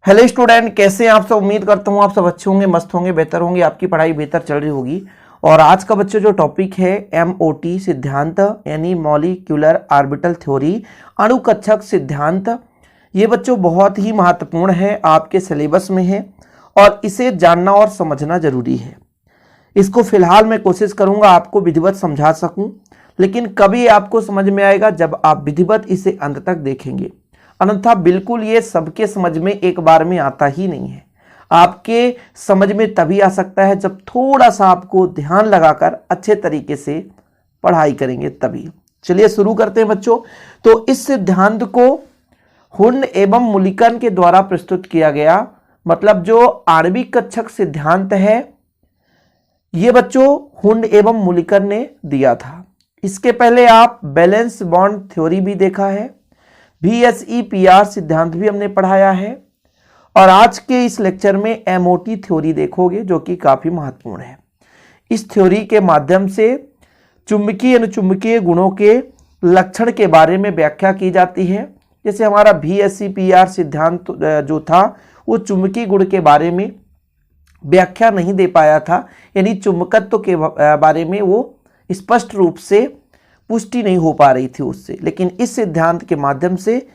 Hello student, कैसे हैं आप सब। उम्मीद करता हूँ आप सब अच्छे होंगे, मस्त होंगे, बेहतर होंगे, आपकी पढ़ाई बेहतर चल रही होगी। और आज का बच्चों जो टॉपिक है MOT सिद्धांत यानी मॉलिक्यूलर ऑर्बिटल थ्योरी, अणुकक्षक सिद्धांत। ये बच्चों बहुत ही महत्वपूर्ण है, आपके सिलेबस में है और इसे जानना और समझना जरूरी है। इसको फिलहाल मैं कोशिश करूंगा आपको विधिवत समझा सकूं, लेकिन कभी आपको समझ में आएगा जब आप विधिवत इसे अंत तक देखेंगे। अन्यथा बिल्कुल ये सबके समझ में एक बार में आता ही नहीं है। आपके समझ में तभी आ सकता है जब थोड़ा सा आपको ध्यान लगाकर अच्छे तरीके से पढ़ाई करेंगे तभी। चलिए शुरू करते हैं बच्चों। तो इस सिद्धांत को हुंड एवं मुलिकन के द्वारा प्रस्तुत किया गया, मतलब जो आणविक कक्षक सिद्धांत है ये बच्चों हुंड एवं मुलिकन ने दिया था। इसके पहले आप बैलेंस बॉन्ड थ्योरी भी देखा है, VSEPR सिद्धांत भी हमने पढ़ाया है, और आज के इस लेक्चर में MOT थ्योरी देखोगे जो कि काफी महत्वपूर्ण है। इस थ्योरी के माध्यम से चुंबकीय अनुचुंबकीय गुणों के लक्षण के बारे में व्याख्या की जाती है। जैसे हमारा VSEPR सिद्धांत जो था वो चुंबकीय गुण के बारे में व्याख्या नहीं दे पाया था, यानी चुंबकत्व के बारे में वो स्पष्ट रूप से पुष्टि नहीं हो पा रही थी उससे। लेकिन इस सिद्धांत के माध्यम से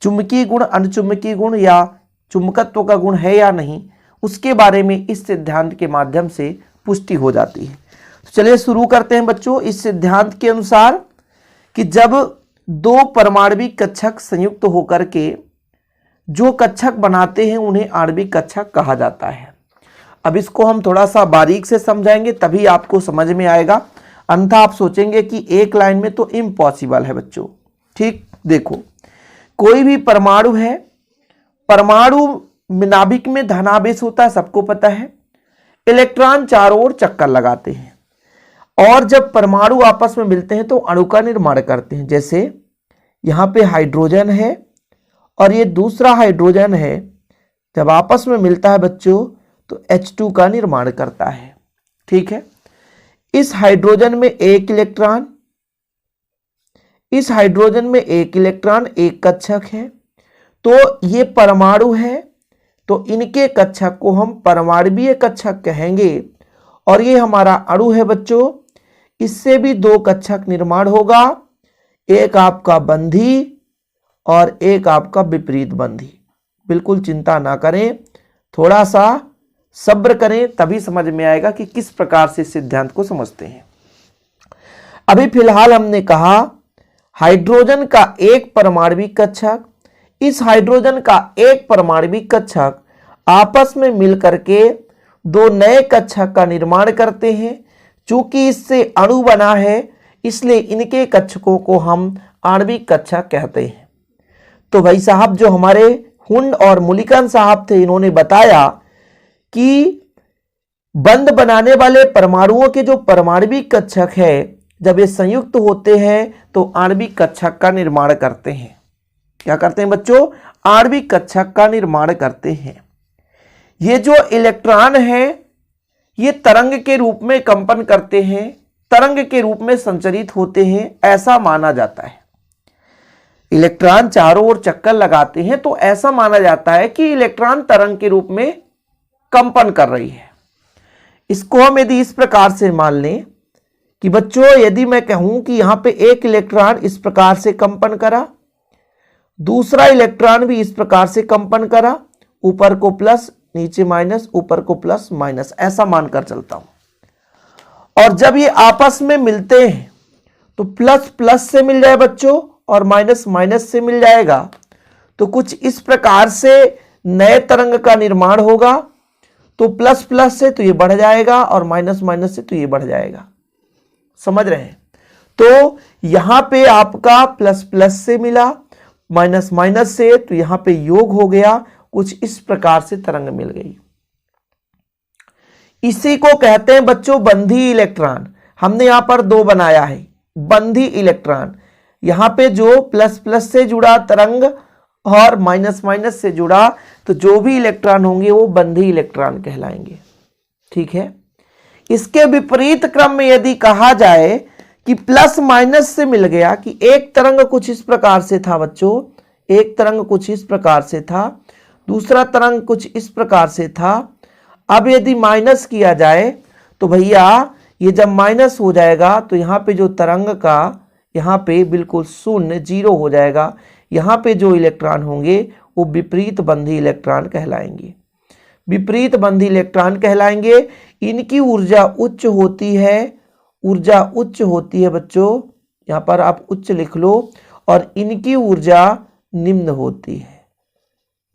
चुंबकीय गुण, अनुचुंबकीय गुण या चुंबकत्व का गुण है या नहीं, उसके बारे में इस सिद्धांत के माध्यम से पुष्टि हो जाती है। तो चलिए शुरू करते हैं बच्चों। इस सिद्धांत के अनुसार कि जब दो परमाणविक कक्षक संयुक्त होकर के जो कक्षक बनाते हैं उन्हें आणविक कक्षक कहा जाता है। अब इसको हम थोड़ा सा बारीक से समझाएंगे तभी आपको समझ में आएगा, अन्यथा आप सोचेंगे कि एक लाइन में तो इम्पॉसिबल है बच्चों। ठीक देखो, कोई भी परमाणु है, परमाणु नाभिक में धनावेश होता है, सबको पता है। इलेक्ट्रॉन चारों ओर चक्कर लगाते हैं और जब परमाणु आपस में मिलते हैं तो अणु का निर्माण करते हैं। जैसे यहाँ पे हाइड्रोजन है और ये दूसरा हाइड्रोजन है, जब आपस में मिलता है बच्चों तो H2 का निर्माण करता है। ठीक है, इस हाइड्रोजन में एक इलेक्ट्रॉन, इस हाइड्रोजन में एक इलेक्ट्रॉन, एक कक्षक है, तो ये परमाणु है, तो इनके कक्षक को हम परमाणुवीय कक्षक कहेंगे। और ये हमारा अणु है बच्चों, इससे भी दो कक्षक निर्माण होगा, एक आपका बंधी और एक आपका विपरीत बंधी। बिल्कुल चिंता ना करें, थोड़ा सा सब्र करें तभी समझ में आएगा कि किस प्रकार से सिद्धांत को समझते हैं। अभी फिलहाल हमने कहा हाइड्रोजन का एक परमाणविक कक्षक, इस हाइड्रोजन का एक परमाणविक कक्षक आपस में मिलकर के दो नए कक्षक का निर्माण करते हैं। चूंकि इससे अणु बना है इसलिए इनके कक्षकों को हम आणविक कक्षक कहते हैं। तो भाई साहब जो हमारे हुंड और मुलिकन साहब थे, इन्होंने बताया कि बंध बनाने वाले परमाणुओं के जो परमाणविक कक्षक है जब ये संयुक्त होते हैं तो आणविक कक्षक का निर्माण करते हैं। क्या करते हैं बच्चों? आणविक कक्षक का निर्माण करते हैं। ये जो इलेक्ट्रॉन है ये तरंग के रूप में कंपन करते हैं, तरंग के रूप में संचरित होते हैं, ऐसा माना जाता है। इलेक्ट्रॉन चारों ओर चक्कर लगाते हैं तो ऐसा माना जाता है कि इलेक्ट्रॉन तरंग के रूप में कंपन कर रही है। इसको हम यदि इस प्रकार से मान लें कि बच्चों यदि मैं कहूं कि यहां पे एक इलेक्ट्रॉन इस प्रकार से कंपन करा, दूसरा इलेक्ट्रॉन भी इस प्रकार से कंपन करा, ऊपर को प्लस नीचे माइनस, ऊपर को प्लस माइनस, ऐसा मानकर चलता हूं। और जब ये आपस में मिलते हैं तो प्लस प्लस से मिल जाए बच्चों और माइनस माइनस से मिल जाएगा, तो कुछ इस प्रकार से नए तरंग का निर्माण होगा। तो प्लस प्लस से तो ये बढ़ जाएगा और माइनस माइनस से तो ये बढ़ जाएगा। समझ रहे हैं? तो यहां पे आपका प्लस प्लस से मिला, माइनस माइनस से, तो यहां पे योग हो गया। कुछ इस प्रकार से तरंग मिल गई। इसी को कहते हैं बच्चों बंधी इलेक्ट्रॉन। हमने यहां पर दो बनाया है, बंधी इलेक्ट्रॉन। यहां पे जो प्लस प्लस से जुड़ा तरंग और माइनस माइनस से जुड़ा, तो जो भी इलेक्ट्रॉन होंगे वो बंधी इलेक्ट्रॉन कहलाएंगे। ठीक है, इसके विपरीत क्रम में यदि कहा जाए कि प्लस माइनस से मिल गया, कि एक तरंग कुछ इस प्रकार से था बच्चों, एक तरंग कुछ इस प्रकार से था, दूसरा तरंग कुछ इस प्रकार से था। अब यदि माइनस किया जाए तो भैया ये जब माइनस हो जाएगा तो यहाँ पे जो तरंग का यहाँ पे बिल्कुल शून्य 0 हो जाएगा। यहाँ पे जो इलेक्ट्रॉन होंगे वो विपरीत बंधी इलेक्ट्रॉन कहलाएंगे, विपरीत बंधी इलेक्ट्रॉन कहलाएंगे। इनकी ऊर्जा उच्च होती है, ऊर्जा उच्च होती है बच्चों, यहाँ पर आप उच्च लिख लो, और इनकी ऊर्जा निम्न होती है,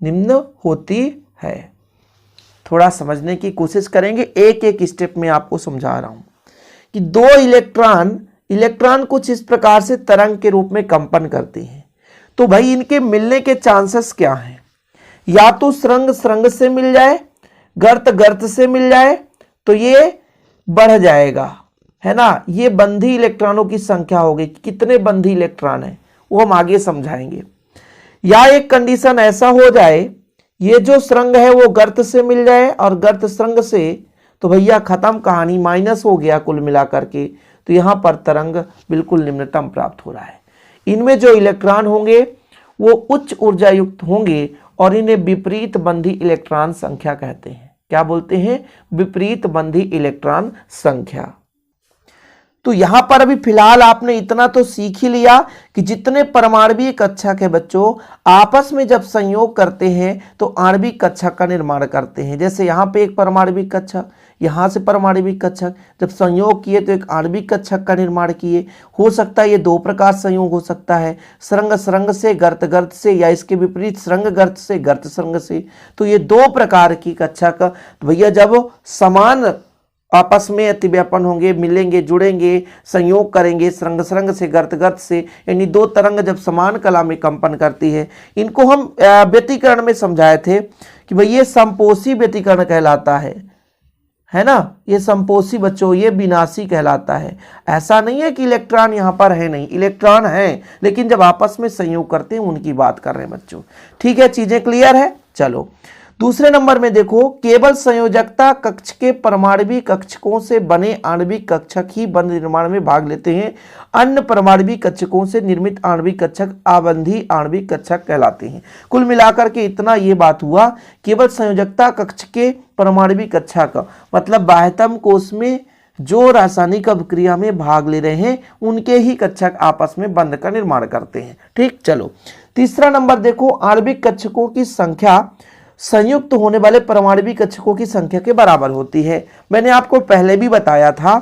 निम्न होती है। थोड़ा समझने की कोशिश करेंगे, एक एक स्टेप में आपको समझा रहा हूं कि दो इलेक्ट्रॉन कुछ इस प्रकार से तरंग के रूप में कंपन करते हैं। तो भाई इनके मिलने के चांसेस क्या हैं? या तो सुरंग से मिल जाए, गर्त से मिल जाए तो ये बढ़ जाएगा, है ना। ये बंधी इलेक्ट्रॉनों की संख्या होगी, कितने बंधी इलेक्ट्रॉन है वो हम आगे समझाएंगे। या एक कंडीशन ऐसा हो जाए, ये जो सुरंग है वो गर्त से मिल जाए और गर्त सुरंग से, तो भैया खत्म कहानी, माइनस हो गया कुल मिलाकर के। तो यहां पर तरंग बिल्कुल निम्नतम प्राप्त हो रहा है। इनमें जो इलेक्ट्रॉन होंगे वो उच्च ऊर्जा युक्त होंगे और इन्हें विपरीत बंधी इलेक्ट्रॉन संख्या कहते हैं। क्या बोलते हैं? विपरीत बंधी इलेक्ट्रॉन संख्या। तो यहां पर अभी फिलहाल आपने इतना तो सीख ही लिया कि जितने परमाणविक कक्षक है बच्चों, आपस में जब संयोग करते हैं तो आणविक कक्षक का निर्माण करते हैं। जैसे यहाँ पे एक परमाणविक कक्षक, यहाँ से परमाणविक कक्षक, जब संयोग किए तो एक आणविक कक्षक का निर्माण किए। हो सकता है ये दो प्रकार संयोग हो सकता है, सुरंग से, गर्त से, या इसके विपरीत सुरंग गर्त से, गर्त सुरंग से। तो ये दो प्रकार की कक्षक भैया जब समान आपस में अतिव्यापन होंगे, मिलेंगे, जुड़ेंगे, संयोग करेंगे, सुरंग से, गर्त से, यानी दो तरंग जब समान कला में कंपन करती है, इनको हम व्यतिकरण में समझाए थे कि भाई ये संपोषी व्यतिकरण कहलाता है ना। ये संपोषी बच्चों, ये विनाशी कहलाता है। ऐसा नहीं है कि इलेक्ट्रॉन यहाँ पर है नहीं, इलेक्ट्रॉन है, लेकिन जब आपस में संयोग करते हैं उनकी बात कर रहे हैं बच्चों। ठीक है, चीजें क्लियर है। चलो दूसरे नंबर में देखो, केवल संयोजकता कक्ष के परमाणविक कक्षकों से बने आणविक कक्षक ही बंध निर्माण में भाग लेते हैं। अन्य परमाणविक कक्षकों से निर्मित आणविक कक्षक अबंधी आणविक कक्षक कहलाते हैं। कुल मिलाकर के इतना ये बात हुआ, केवल संयोजकता कक्ष के परमाणविक कक्षक मतलब बाह्यतम कोश में जो रासायनिक अभिक्रिया में भाग ले रहे हैं उनके ही कक्षक आपस में बंध का निर्माण करते हैं। ठीक, चलो तीसरा नंबर देखो, आणविक कक्षकों की संख्या संयुक्त होने वाले परमाणविक कक्षकों की संख्या के बराबर होती है। मैंने आपको पहले भी बताया था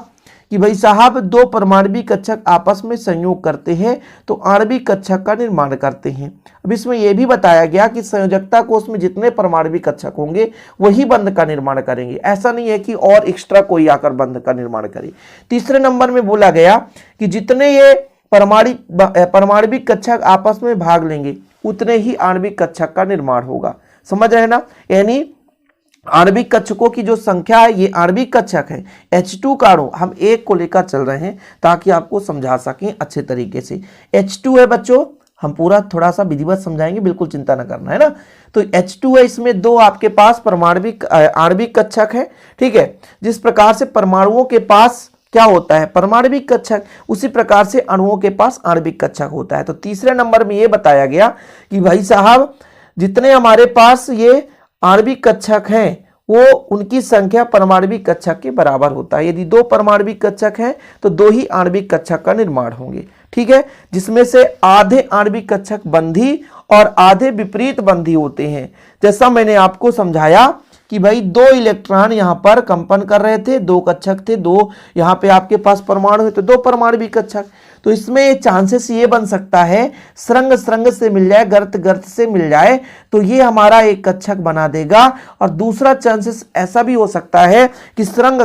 कि भाई साहब दो परमाणविक कक्षक आपस में संयोग करते हैं तो आणविक कक्षक का निर्माण करते हैं। अब इसमें यह भी बताया गया कि संयोजकता कोश में जितने परमाणविक कक्षक होंगे वही बंध का निर्माण करेंगे, ऐसा नहीं है कि और एक्स्ट्रा कोई आकर बंध का निर्माण करे। तीसरे नंबर में बोला गया कि जितने ये परमाणविक कक्षक आपस में भाग लेंगे उतने ही आणविक कक्षक का निर्माण होगा। समझ रहे ना, यानी आणविक कक्षकों की जो संख्या है, ये आणविक कक्षक है। H2 का अणु हम एक को लेकर चल रहे हैं ताकि आपको समझा सकें अच्छे तरीके से। H2 है बच्चों, हम पूरा थोड़ा सा विधिवत समझाएंगे, बिल्कुल चिंता ना करना, है ना। तो H2 है, इसमें दो आपके पास परमाणविक आणविक कक्षक है। ठीक है, जिस प्रकार से परमाणुओं के पास क्या होता है परमाणविक कक्षक, उसी प्रकार से अणुओं के पास आणविक कक्षक होता है। तो तीसरे नंबर में ये बताया गया कि भाई साहब जितने हमारे पास ये आणविक कक्षक हैं वो उनकी संख्या परमाणविक कक्षक के बराबर होता है। यदि दो परमाणविक कक्षक हैं तो दो ही आणविक कक्षक का निर्माण होंगे। ठीक है, जिसमें से आधे आणविक कक्षक बंधी और आधे विपरीत बंधी होते हैं। जैसा मैंने आपको समझाया कि भाई दो इलेक्ट्रॉन यहाँ पर कंपन कर रहे थे, दो कक्षक थे, दो यहाँ पे आपके पास परमाणु है तो दो परमाणविक कक्षक। तो इसमें चांसेस ये बन सकता है सुरंग से मिल जाए, गर्त से मिल जाए तो ये हमारा एक कक्षक बना देगा। और दूसरा चांसेस ऐसा भी हो सकता है कि सुरंग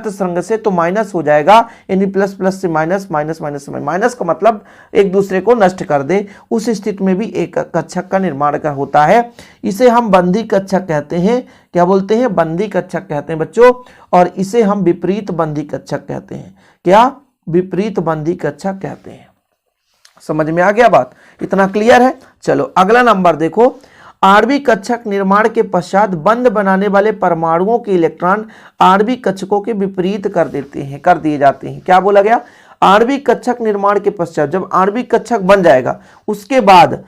सुरंग से तो माइनस हो जाएगा, यानी प्लस प्लस से माइनस, माइनस माइनस से माइनस का मतलब एक दूसरे को नष्ट कर दे। उस स्थिति में भी एक कक्षक का निर्माण होता है। इसे हम बंधी कक्षक कहते हैं। क्या बोलते हैं? बंधी कक्षक कहते हैं बच्चों। और इसे हम विपरीत बंधी कक्षक कहते हैं। क्या? विपरीत बंधी कक्षक कहते हैं। समझ में आ गया बात? इतना क्लियर है? चलो अगला नंबर देखो, आणविक कक्षक निर्माण के पश्चात बंध बनाने वाले परमाणुओं के इलेक्ट्रॉन आणविक कक्षकों के विपरीत कर दिए जाते हैं। क्या बोला गया? आणविक कक्षक निर्माण के पश्चात जब आणविक कक्षक बन जाएगा उसके बाद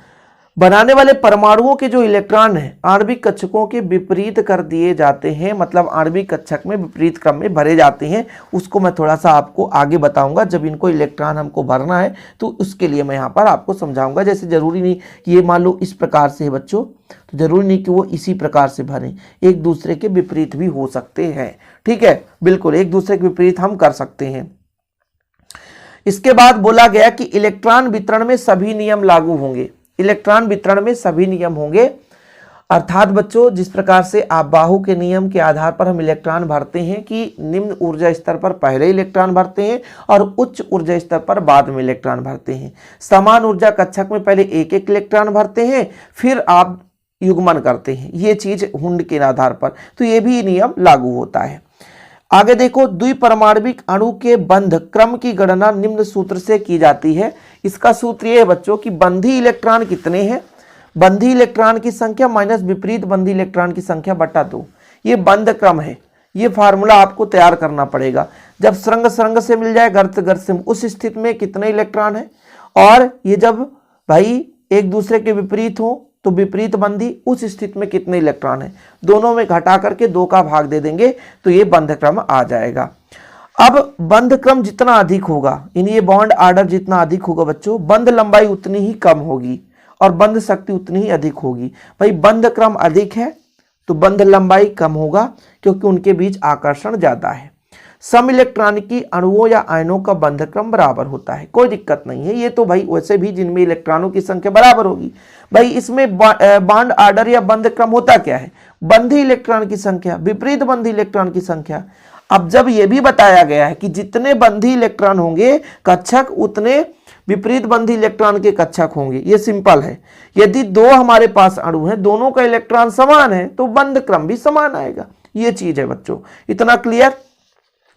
बनाने वाले परमाणुओं के जो इलेक्ट्रॉन हैं आणविक कक्षकों के विपरीत कर दिए जाते हैं, मतलब आणविक कक्षक में विपरीत क्रम में भरे जाते हैं। उसको मैं थोड़ा सा आपको आगे बताऊंगा, जब इनको इलेक्ट्रॉन हमको भरना है तो उसके लिए मैं यहाँ पर आपको समझाऊंगा। जैसे जरूरी नहीं कि ये मान लो इस प्रकार से है बच्चों, तो जरूरी नहीं कि वो इसी प्रकार से भरें, एक दूसरे के विपरीत भी हो सकते हैं। ठीक है, बिल्कुल एक दूसरे के विपरीत हम कर सकते हैं। इसके बाद बोला गया कि इलेक्ट्रॉन वितरण में सभी नियम लागू होंगे। इलेक्ट्रॉन वितरण में सभी नियम होंगे, अर्थात बच्चों जिस प्रकार से बाहु के नियम के आधार पर हम इलेक्ट्रॉन भरते हैं कि निम्न ऊर्जा स्तर पर पहले इलेक्ट्रॉन भरते हैं और उच्च ऊर्जा स्तर पर बाद में इलेक्ट्रॉन भरते हैं। समान ऊर्जा कक्षक में पहले एक एक इलेक्ट्रॉन भरते हैं, फिर आप युग्मन करते हैं, ये चीज हुंड के आधार पर, तो ये भी नियम लागू होता है। आगे देखो, द्विपरमाणविक अणु के बंध क्रम की गणना निम्न सूत्र से की जाती है। इसका सूत्र ये है बच्चों कि बंधी इलेक्ट्रॉन कितने हैं, बंधी इलेक्ट्रॉन की संख्या माइनस विपरीत बंधी इलेक्ट्रॉन की संख्या बटा 2, ये बंध क्रम है। ये फार्मूला आपको तैयार करना पड़ेगा। जब श्रृंग श्रृंग से मिल जाए, गर्त गर्त से, उस स्थिति में कितने इलेक्ट्रॉन है, और ये जब भाई एक दूसरे के विपरीत हो तो विपरीत बंधी, उस स्थिति में कितने इलेक्ट्रॉन है, दोनों में घटा करके 2 का भाग दे देंगे तो ये बंध क्रम आ जाएगा। अब बंध क्रम जितना अधिक होगा, इन ये बॉन्ड आर्डर जितना अधिक होगा बच्चों, बंध लंबाई उतनी ही कम होगी और बंध शक्ति उतनी ही अधिक होगी। भाई बंध क्रम अधिक है तो बंध लंबाई कम होगा, क्योंकि उनके बीच आकर्षण ज्यादा है। सम इलेक्ट्रॉनिकी अणुओं या आयनों का बंध क्रम बराबर होता है, कोई दिक्कत नहीं है। ये तो भाई वैसे भी जिनमें इलेक्ट्रॉनों की संख्या बराबर होगी। भाई इसमें बॉन्ड आर्डर या बंध क्रम होता क्या है, बंधी इलेक्ट्रॉन की संख्या विपरीत बंधी इलेक्ट्रॉन की संख्या। अब जब ये भी बताया गया है कि जितने बंधी इलेक्ट्रॉन होंगे कक्षक, उतने विपरीत बंधी इलेक्ट्रॉन के कक्षक होंगे, ये सिंपल है। यदि 2 हमारे पास अणु हैं, दोनों का इलेक्ट्रॉन समान है तो बंध क्रम भी समान आएगा। ये चीज है बच्चों, इतना क्लियर।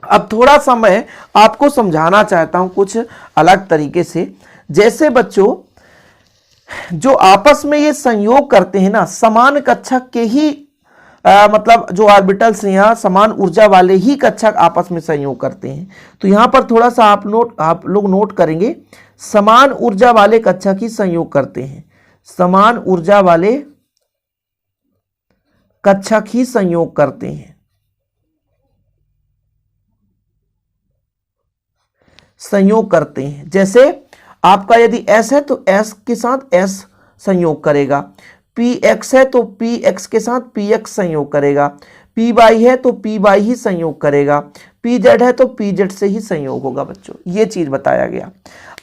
अब थोड़ा सा मैं आपको समझाना चाहता हूं कुछ अलग तरीके से। जैसे बच्चों जो आपस में ये संयोग करते हैं ना, समान कक्षक के ही मतलब जो ऑर्बिटल्स यहाँ समान ऊर्जा वाले ही कक्षक आपस में संयोग करते हैं। तो यहां पर थोड़ा सा आप लोग नोट करेंगे, समान ऊर्जा वाले कक्षक ही संयोग करते हैं, समान ऊर्जा वाले कक्षक ही संयोग करते हैं, संयोग करते हैं। जैसे आपका यदि S है तो S के साथ S संयोग करेगा, PX है तो PX के साथ PX संयोग करेगा, PY है तो PY ही संयोग करेगा, PZ है तो PZ से ही संयोग होगा बच्चों। ये चीज बताया गया।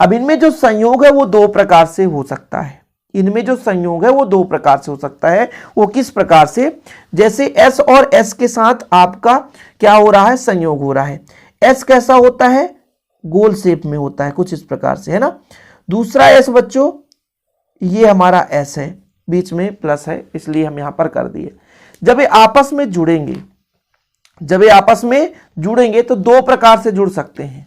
अब इनमें जो संयोग है वो 2 प्रकार से हो सकता है, इनमें जो संयोग है वो 2 प्रकार से हो सकता है। वो किस प्रकार से, जैसे S और S के साथ आपका क्या हो रहा है, संयोग हो रहा है। S कैसा होता है, गोल शेप में होता है कुछ इस प्रकार से, है ना। दूसरा S बच्चों, ये हमारा S है, बीच में प्लस है इसलिए हम यहां पर कर दिए। जब ये आपस में जुड़ेंगे, जब ये आपस में जुड़ेंगे तो 2 प्रकार से जुड़ सकते हैं।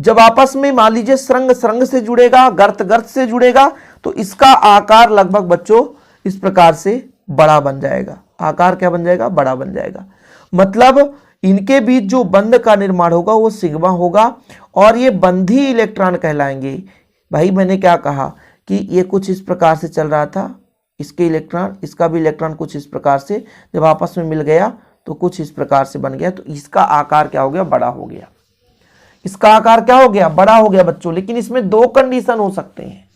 जब आपस में मान लीजिए श्रृंग श्रृंग से जुड़ेगा, गर्त गर्त से जुड़ेगा, तो इसका आकार लगभग बच्चों इस प्रकार से बड़ा बन जाएगा। आकार क्या बन जाएगा, बड़ा बन जाएगा। मतलब इनके बीच जो बंध का निर्माण होगा वो सिग्मा होगा और ये बंधी इलेक्ट्रॉन कहलाएंगे। भाई मैंने क्या कहा कि ये कुछ इस प्रकार से चल रहा था, इसके इलेक्ट्रॉन, इसका भी इलेक्ट्रॉन कुछ इस प्रकार से जब आपस में मिल गया तो कुछ इस प्रकार से बन गया, तो इसका आकार क्या हो गया, बड़ा हो गया। इसका आकार क्या हो गया, बड़ा हो गया बच्चों। लेकिन इसमें 2 कंडीशन हो सकते हैं।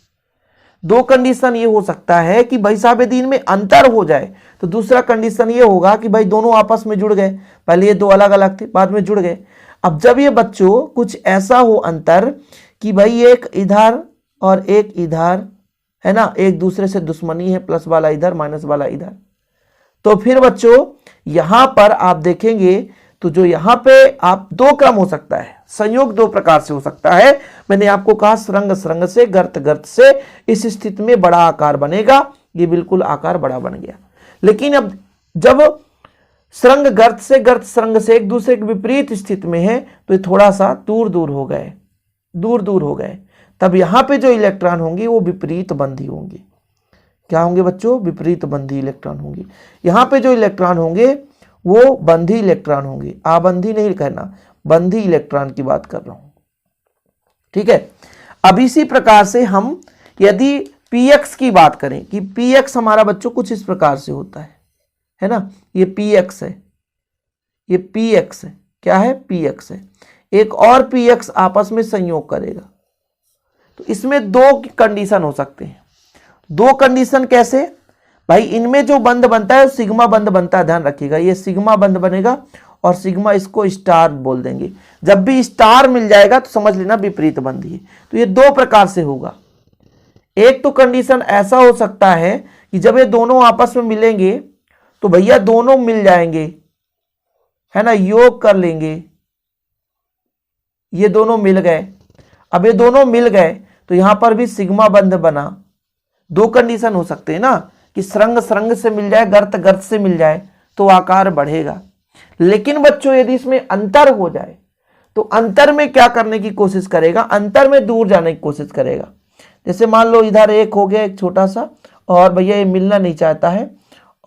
2 कंडीशन ये हो सकता है कि भाई साहब यदि इनमें अंतर हो जाए, तो दूसरा कंडीशन ये होगा कि भाई दोनों आपस में जुड़ गए, पहले ये 2 अलग अलग थे बाद में जुड़ गए। अब जब ये बच्चों कुछ ऐसा हो अंतर कि भाई एक इधर और एक इधर है ना, एक दूसरे से दुश्मनी है, प्लस वाला इधर माइनस वाला इधर, तो फिर बच्चों यहां पर आप देखेंगे तो जो यहां पे आप 2 क्रम हो सकता है, संयोग 2 प्रकार से हो सकता है। मैंने आपको कहा श्रृंग श्रृंग से, गर्त गर्त से, इस स्थिति में बड़ा आकार बनेगा, ये बिल्कुल आकार बड़ा बन गया। लेकिन अब जब श्रृंग गर्त से, गर्त श्रृंग से एक दूसरे के विपरीत स्थिति में है तो ये थोड़ा सा दूर दूर हो गए, दूर दूर हो गए, तब यहां पे जो इलेक्ट्रॉन होंगे वो विपरीत बंधी होंगे। क्या होंगे बच्चों, विपरीत बंधी इलेक्ट्रॉन होंगे। यहां पे जो इलेक्ट्रॉन होंगे वो बंधी इलेक्ट्रॉन होंगे, आबंधी नहीं कहना, बंधी इलेक्ट्रॉन की बात कर रहा हूं, ठीक है। अब इसी प्रकार से हम यदि px की बात करें कि px हमारा बच्चों कुछ इस प्रकार से होता है ना, ये px है, ये px है, क्या है, px है, एक और px आपस में संयोग करेगा। तो इसमें दो कंडीशन हो सकते हैं। दो कंडीशन कैसे भाई, इनमें जो बंध बनता है सिग्मा बंध बनता है, ध्यान रखिएगा, ये सिग्मा बंध बनेगा और सिग्मा इसको स्टार बोल देंगे। जब भी स्टार मिल जाएगा तो समझ लेना विपरीत बंधी है। तो ये दो प्रकार से होगा। एक तो कंडीशन ऐसा हो सकता है कि जब ये दोनों आपस में मिलेंगे तो भैया दोनों मिल जाएंगे, है ना, योग कर लेंगे, ये दोनों मिल गए। अब ये दोनों मिल गए तो यहां पर भी सिग्मा बंध बना। दो कंडीशन हो सकते हैं ना, कि श्रृंग श्रृंग से मिल जाए, गर्त गर्त से मिल जाए तो आकार बढ़ेगा। लेकिन बच्चों यदि इसमें अंतर हो जाए तो अंतर में क्या करने की कोशिश करेगा, अंतर में दूर जाने की कोशिश करेगा। जैसे मान लो इधर एक हो गया, एक छोटा सा, और भैया ये मिलना नहीं चाहता है,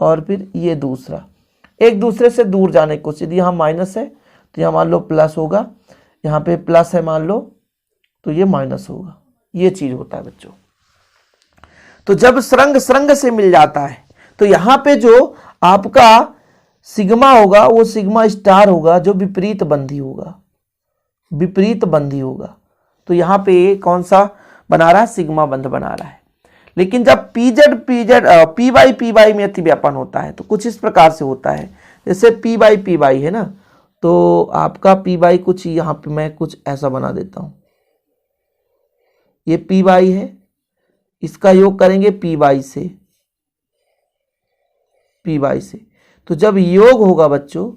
और फिर ये दूसरा, एक दूसरे से दूर जाने की कोशिश। यहाँ माइनस है तो यहाँ मान लो प्लस होगा, यहाँ पे प्लस है मान लो तो ये माइनस होगा। ये चीज होता है बच्चों। तो जब श्रृंग श्रृंग से मिल जाता है तो यहां पे जो आपका सिग्मा होगा वो सिग्मा स्टार होगा, जो विपरीत बंधी होगा, विपरीत बंधी होगा। तो यहां पे कौन सा बना रहा है, सिग्मा बंध बना रहा है। लेकिन जब पी बाई में अतिव्यापन होता है तो कुछ इस प्रकार से होता है, जैसे पी बाई है ना, तो आपका पी बाई कुछ यहां पे मैं कुछ ऐसा बना देता हूं, ये पी बाई है, इसका योग करेंगे पी बाई से, पी बाई से। तो जब योग होगा बच्चों,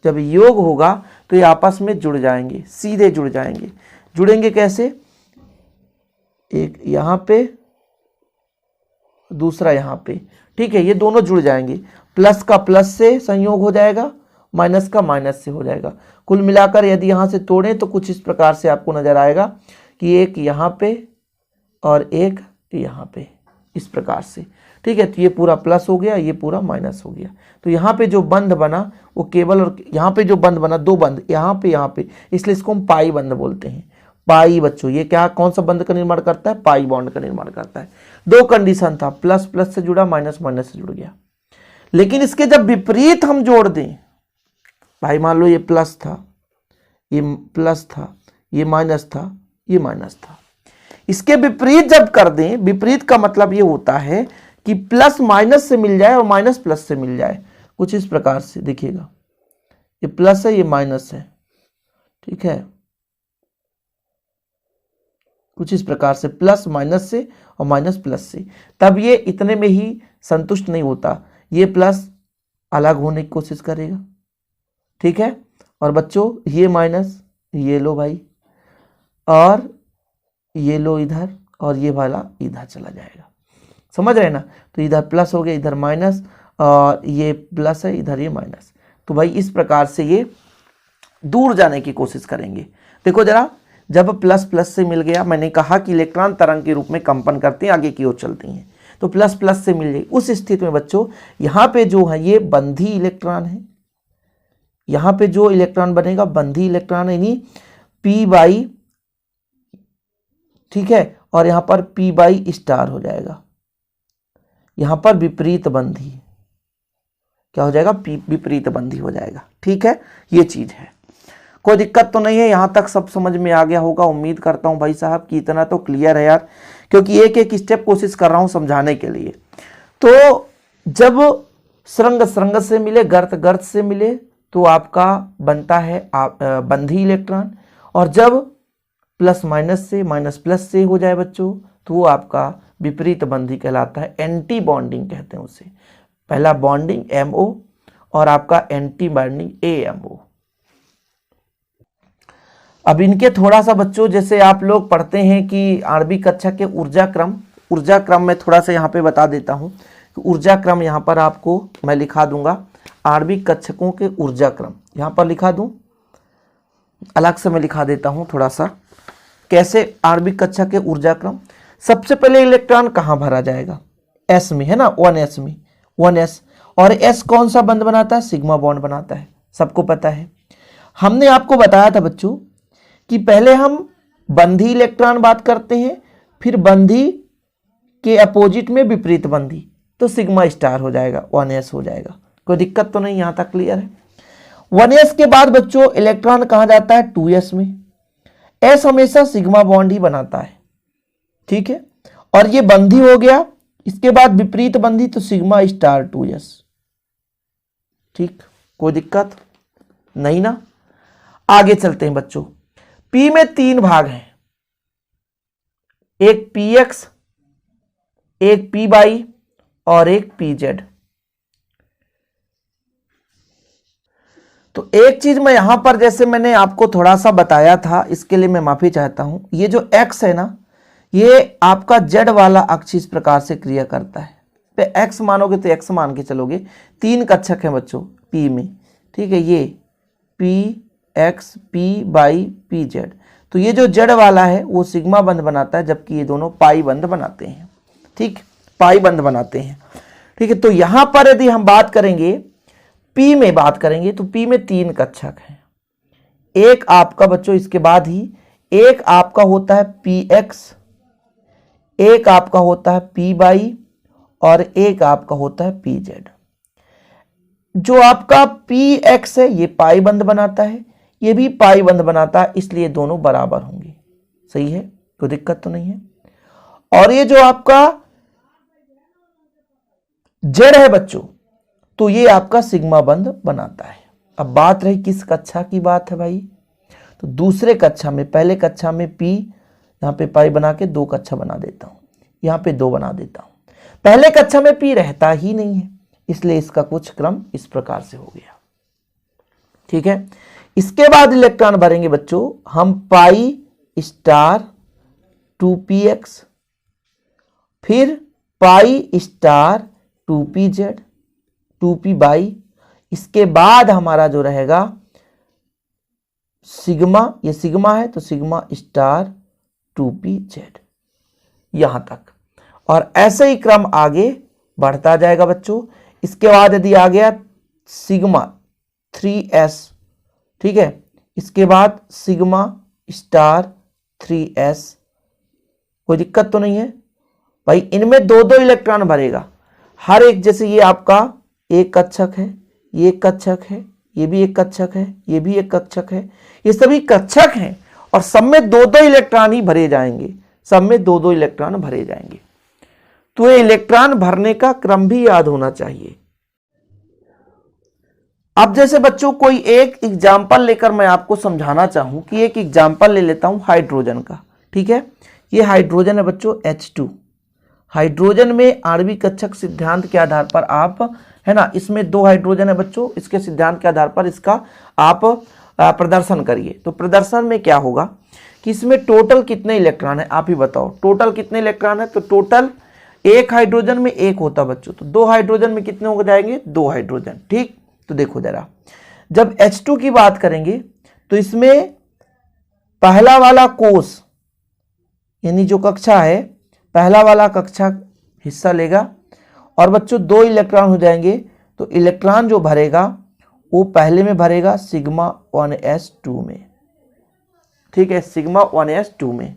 जब योग होगा तो ये आपस में जुड़ जाएंगे, सीधे जुड़ जाएंगे। जुड़ेंगे कैसे, एक यहां पे दूसरा यहां पे, ठीक है, ये दोनों जुड़ जाएंगे। प्लस का प्लस से संयोग हो जाएगा, माइनस का माइनस से हो जाएगा। कुल मिलाकर यदि यहां से तोड़ें तो कुछ इस प्रकार से आपको नजर आएगा कि एक यहां पे और एक यहां पे, इस प्रकार से, ठीक है। तो ये पूरा प्लस हो गया, ये पूरा माइनस हो गया। तो यहाँ पे जो बंध बना वो केवल, और यहाँ पे जो बंध बना, दो बंध यहाँ पे, इसलिए इसको हम पाई बंध बोलते हैं। पाई बच्चों ये क्या, कौन सा बंध का निर्माण करता है, पाई बॉन्ड का निर्माण करता है। दो कंडीशन था, प्लस प्लस से जुड़ा, माइनस माइनस से जुड़ गया। लेकिन इसके जब विपरीत हम जोड़ दें भाई, मान लो ये प्लस था, ये प्लस था, ये माइनस था, ये माइनस था, इसके विपरीत जब कर दें, विपरीत का मतलब ये होता है कि प्लस माइनस से मिल जाए और माइनस प्लस से मिल जाए। कुछ इस प्रकार से देखिएगा, ये प्लस है, ये माइनस है, ठीक है, कुछ इस प्रकार से प्लस माइनस से और माइनस प्लस से। तब ये इतने में ही संतुष्ट नहीं होता, ये प्लस अलग होने की कोशिश करेगा, ठीक है। और बच्चों ये माइनस, ये लो भाई, और ये लो इधर, और ये वाला इधर चला जाएगा, समझ रहे ना। तो इधर प्लस हो गया, इधर माइनस, और ये प्लस है, इधर ये माइनस। तो भाई इस प्रकार से ये दूर जाने की कोशिश करेंगे। देखो जरा, जब प्लस प्लस से मिल गया, मैंने कहा कि इलेक्ट्रॉन तरंग के रूप में कंपन करते हैं, आगे की ओर चलती हैं, तो प्लस प्लस से मिल गई। उस स्थिति में बच्चों यहाँ पे जो है ये बंधी इलेक्ट्रॉन है, यहाँ पे जो इलेक्ट्रॉन बनेगा बंधी इलेक्ट्रॉन, यानी पी बाई, ठीक है, और यहां पर पी बाई स्टार हो जाएगा। यहां पर विपरीत बंधी, क्या हो जाएगा, विपरीत बंधी हो जाएगा, ठीक है। ये चीज है, कोई दिक्कत तो नहीं है, यहां तक सब समझ में आ गया होगा। उम्मीद करता हूं भाई साहब कि इतना तो क्लियर है यार, क्योंकि एक एक स्टेप कोशिश कर रहा हूं समझाने के लिए। तो जब श्रृंग श्रृंग से मिले, गर्त गर्त से मिले, तो आपका बनता है बंधी इलेक्ट्रॉन। और जब प्लस माइनस से, माइनस प्लस से हो जाए बच्चों, तो वो आपका विपरीत बंधी कहलाता है, एंटी बॉन्डिंग कहते हैं उसे। पहला बॉन्डिंग MO और आपका एंटी बॉन्डिंग AMO। अब इनके थोड़ा सा बच्चों, जैसे आप लोग पढ़ते हैं कि 8वीं कक्षा के ऊर्जा क्रम में थोड़ा सा यहाँ पे बता देता हूँ कि ऊर्जा क्रम यहाँ पर आपको मैं लिखा दूंगा। 8वीं कक्षकों के ऊर्जा क्रम यहाँ पर लिखा दूं, अलग से मैं लिखा देता हूँ थोड़ा सा, कैसे 8वीं कक्षा के ऊर्जा क्रम। सबसे पहले इलेक्ट्रॉन कहाँ भरा जाएगा, S में, है ना, 1s में, 1s। और S कौन सा बंध बनाता है, सिग्मा बॉन्ड बनाता है, सबको पता है। हमने आपको बताया था बच्चों कि पहले हम बंधी इलेक्ट्रॉन बात करते हैं, फिर बंधी के अपोजिट में विपरीत बंधी, तो सिग्मा स्टार हो जाएगा, 1s हो जाएगा। कोई दिक्कत तो नहीं, यहां तक क्लियर है। 1s के बाद बच्चों इलेक्ट्रॉन कहां जाता है, 2s में। s हमेशा सिग्मा बॉन्ड ही बनाता है, ठीक है। और ये बंधी हो गया, इसके बाद विपरीत बंधी तो सिग्मा स्टार 2s, ठीक। कोई दिक्कत नहीं ना। आगे चलते हैं बच्चों। p में 3 भाग हैं, एक px, एक p बाई और एक pz। तो एक चीज मैं यहां पर, जैसे मैंने आपको थोड़ा सा बताया था, इसके लिए मैं माफी चाहता हूं। ये जो x है ना, ये आपका z वाला अक्ष इस प्रकार से क्रिया करता है। पे x मानोगे तो x मान के चलोगे। 3 कक्षक हैं बच्चों p में, ठीक है। ये px, p बाई pz। तो ये जो z वाला है वो सिग्मा बंध बनाता है, जबकि ये दोनों पाई बंध बनाते हैं, ठीक, पाई बंध बनाते हैं, ठीक है। तो यहां पर यदि हम बात करेंगे, p में बात करेंगे, तो p में 3 कक्षक हैं। एक आपका बच्चों इसके बाद ही एक आपका होता है px, एक आपका होता है p बाई और एक आपका होता है pz। जो आपका px है ये पाई बंध बनाता है, ये भी पाई बंध बनाता है, इसलिए दोनों बराबर होंगे। सही है, कोई दिक्कत तो नहीं है। और ये जो आपका z है बच्चों, तो ये आपका सिग्मा बंध बनाता है। अब बात रही किस कक्षा की बात है भाई, तो दूसरे कक्षा में, पहले कक्षा में p, यहां पे पाई बना के 2 कक्षा बना देता हूं, यहां पे 2 बना देता हूं। पहले कक्षा में p रहता ही नहीं है, इसलिए इसका कुछ क्रम इस प्रकार से हो गया, ठीक है। इसके बाद इलेक्ट्रॉन भरेंगे बच्चों हम पाई स्टार 2px, फिर pi star 2pz, 2p by. इसके बाद हमारा जो रहेगा सिग्मा, ये सिग्मा है तो सिग्मा स्टार 2pz, यहां तक। और ऐसे ही क्रम आगे बढ़ता जाएगा बच्चों। इसके बाद यदि आ गया सिग्मा 3s, ठीक है, इसके बाद सिग्मा स्टार 3s। कोई दिक्कत तो नहीं है भाई, इनमें 2-2 इलेक्ट्रॉन भरेगा हर एक। जैसे ये आपका एक कक्षक है, ये एक कक्षक है, ये भी एक कक्षक है, ये भी एक कक्षक है, ये सभी कक्षक हैं और सब में 2-2 इलेक्ट्रॉन ही भरे जाएंगे, सब में 2-2 इलेक्ट्रॉन भरे जाएंगे। तो ये इलेक्ट्रॉन भरने का क्रम भी याद होना चाहिए। अब जैसे बच्चों कोई एक एग्जाम्पल लेकर मैं आपको समझाना चाहूं कि एक एग्जाम्पल ले लेता हूं हाइड्रोजन का, ठीक है। ये हाइड्रोजन है बच्चों H2। हाइड्रोजन में आणविक कक्षक सिद्धांत के आधार पर आप, है ना, इसमें 2 हाइड्रोजन है बच्चों, इसके सिद्धांत के आधार पर इसका आप प्रदर्शन करिए। तो प्रदर्शन में क्या होगा कि इसमें टोटल कितने इलेक्ट्रॉन है, आप ही बताओ टोटल कितने इलेक्ट्रॉन है। तो टोटल एक हाइड्रोजन में एक होता बच्चों, तो 2 हाइड्रोजन में कितने हो जाएंगे, 2 हाइड्रोजन, ठीक। तो देखो जरा, जब H2 की बात करेंगे तो इसमें पहला वाला कोष यानी जो कक्षा है, पहला वाला कक्षा हिस्सा लेगा और बच्चों 2 इलेक्ट्रॉन हो जाएंगे। तो इलेक्ट्रॉन जो भरेगा वो पहले में भरेगा सिग्मा 1s2 में, ठीक है, सिग्मा 1s2 में।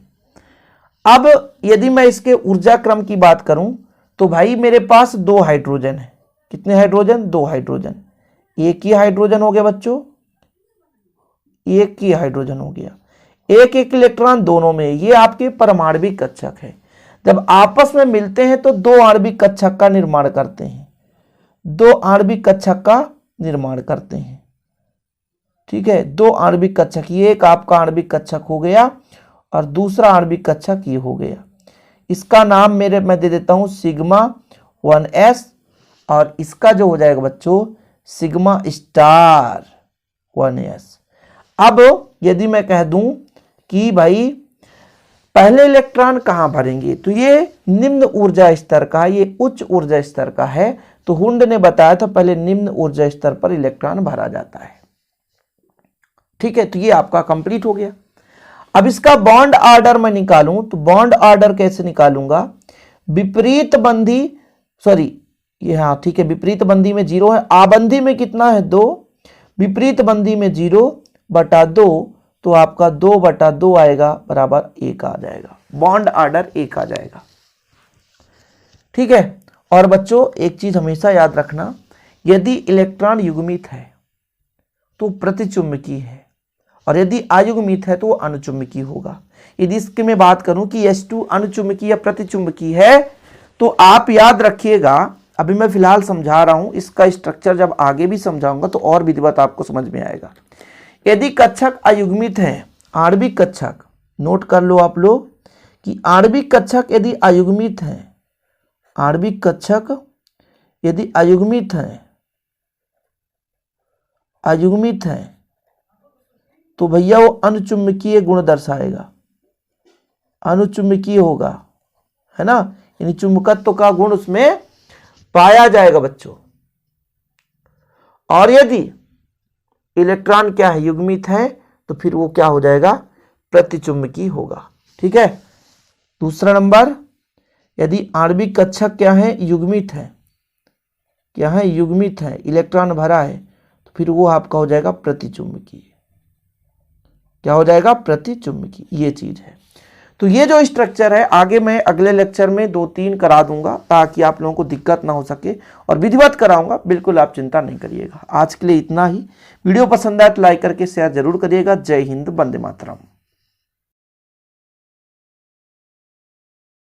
अब यदि मैं इसके ऊर्जा क्रम की बात करूं तो भाई मेरे पास 2 हाइड्रोजन है। कितने हाइड्रोजन, 2 हाइड्रोजन। एक ही हाइड्रोजन हो गया बच्चों, एक ही हाइड्रोजन हो गया, एक एक इलेक्ट्रॉन दोनों में। ये आपके परमाणविक कक्षक है। जब आपस में मिलते हैं तो 2 आणविक कक्षक का निर्माण करते हैं, 2 आणविक कक्षक का निर्माण करते हैं, ठीक है। 2 आणविक कक्षक, ये एक आपका आणविक कक्षक हो गया और दूसरा आणविक कक्षक ये हो गया। इसका नाम मैं दे देता हूं सिग्मा 1s और इसका जो हो जाएगा बच्चों सिग्मा स्टार 1s। अब यदि मैं कह दूं कि भाई पहले इलेक्ट्रॉन कहां भरेंगे, तो ये निम्न ऊर्जा स्तर का, ये उच्च ऊर्जा स्तर का है। तो हुंड ने बताया था पहले निम्न ऊर्जा स्तर पर इलेक्ट्रॉन भरा जाता है, ठीक है। तो ये आपका कंप्लीट हो गया। अब इसका बॉन्ड ऑर्डर मैं निकालूं तो बॉन्ड ऑर्डर कैसे निकालूंगा, विपरीत बंधी, सॉरी ये, हाँ ठीक है, विपरीत बंधी में 0 है, आबंधी में कितना है 2, विपरीत बंधी में 0/2, तो आपका 2/2 आएगा बराबर 1 आ जाएगा, बॉन्ड ऑर्डर 1 आ जाएगा, ठीक है। और बच्चों एक चीज हमेशा याद रखना, यदि इलेक्ट्रॉन युग्मित है तो प्रतिचुंबकीय है, और यदि अयुग्मित है तो वो अनुचुंबकीय होगा। यदि इसकी मैं बात करूं कि H2 अनुचुंबकीय या प्रतिचुंबकीय है, तो आप याद रखिएगा, अभी मैं फिलहाल समझा रहा हूं, इसका स्ट्रक्चर जब आगे भी समझाऊंगा तो और विधिवत आपको समझ में आएगा। यदि कक्षक अयुग्मित है, आणविक कक्षक, नोट कर लो आप लोग कि आणविक कक्षक यदि अयुग्मित है, आणविक कक्षक यदि अयुग्मित है तो भैया वो अनुचुंबकीय गुण दर्शाएगा, अनुचुंबकीय होगा, है ना, यानी चुंबकत्व का गुण उसमें पाया जाएगा बच्चों। और यदि इलेक्ट्रॉन क्या है, युग्मित है, तो फिर वो क्या हो जाएगा, प्रतिचुंबकीय होगा। ठीक है। दूसरा नंबर, यदि आणविक कक्षक क्या है, युग्मित है, क्या है, युग्मित है, इलेक्ट्रॉन भरा है, तो फिर वो आपका हो जाएगा प्रतिचुंबकीय। क्या हो जाएगा, प्रतिचुंबकीय, ये चीज है। तो ये जो स्ट्रक्चर है आगे मैं अगले लेक्चर में 2-3 करा दूंगा ताकि आप लोगों को दिक्कत ना हो सके, और विधिवत कराऊंगा, बिल्कुल आप चिंता नहीं करिएगा। आज के लिए इतना ही। वीडियो पसंद आए तो लाइक करके शेयर जरूर करिएगा। जय हिंद, वंदे मातरम।